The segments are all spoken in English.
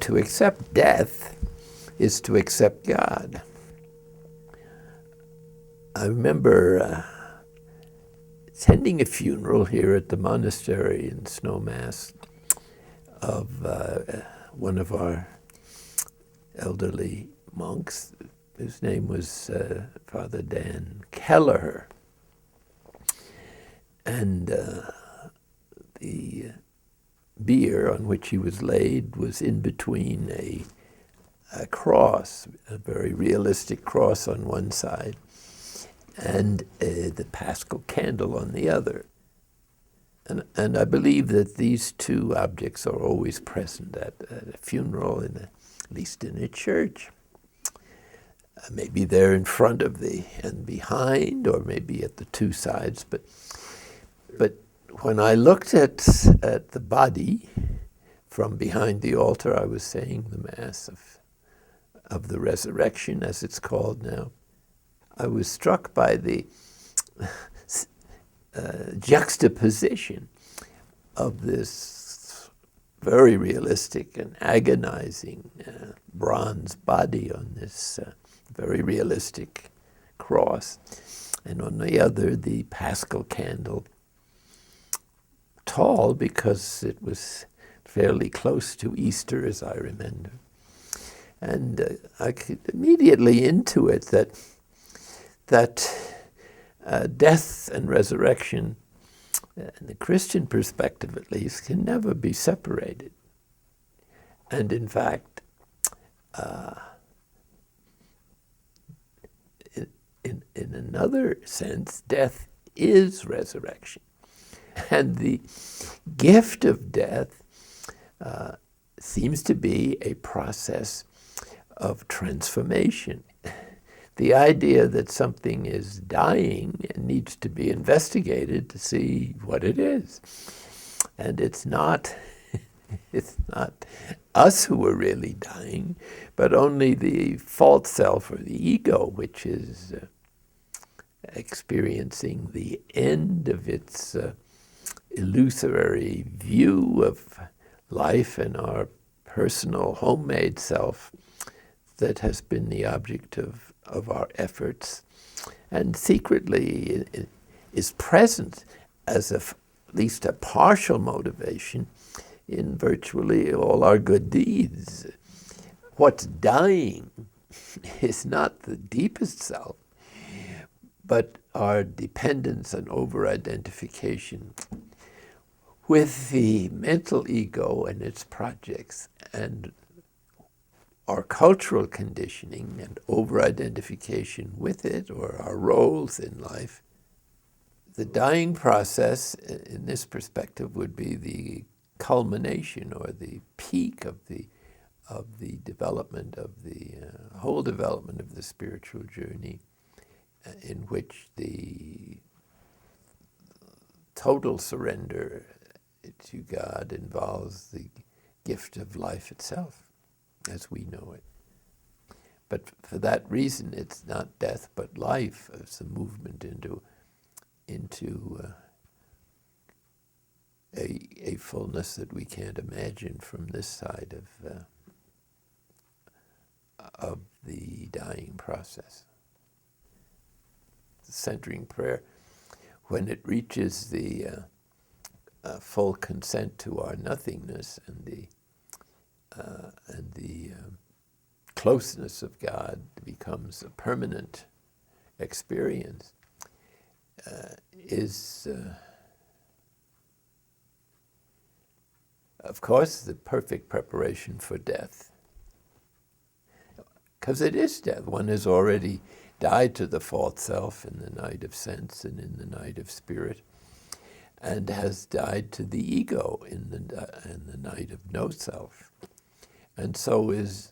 to accept death is to accept God. I remember attending a funeral here at the monastery in Snowmass of one of our elderly monks, whose name was Father Dan Kelleher. And the bier on which he was laid was in between a cross, a very realistic cross on one side, and the Paschal candle on the other. And I believe that these two objects are always present at a funeral, at least in a church. Maybe they're in front of and behind, or maybe at the two sides. But when I looked at the body from behind the altar, I was saying the Mass of the Resurrection, as it's called now. I was struck by the juxtaposition of this very realistic and agonizing bronze body on this very realistic cross, and on the other the Paschal candle, tall because it was fairly close to Easter, as I remember. And I could immediately intuit that death and resurrection, in the Christian perspective at least, can never be separated. And in fact, in another sense, death is resurrection. And the gift of death seems to be a process of transformation. The idea that something is dying and needs to be investigated to see what it is. And it's not us who are really dying, but only the false self or the ego, which is experiencing the end of its illusory view of life and our personal homemade self that has been the object of our efforts, and secretly is present as at least a partial motivation in virtually all our good deeds. What's dying is not the deepest self, but our dependence and over-identification with the mental ego and its projects, and our cultural conditioning and over-identification with it, or our roles in life. The dying process, in this perspective, would be the culmination or the peak of the development of the whole development of the spiritual journey, in which the total surrender to God involves the gift of life itself, as we know it. But for that reason, it's not death but life. It's a movement into a fullness that we can't imagine from this side of the dying process. The centering prayer, when it reaches the full consent to our nothingness and the closeness of God, becomes a permanent experience, is of course the perfect preparation for death. Because it is death. One has already died to the false self in the night of sense and in the night of spirit, and has died to the ego in the night of no self. And so is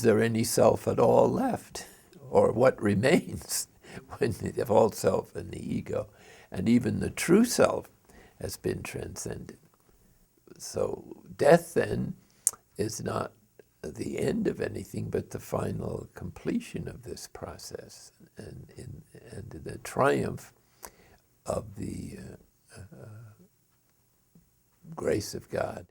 there any self at all left? Or what remains when the false self and the ego and even the true self has been transcended? So death then is not the end of anything, but the final completion of this process and the triumph of the grace of God.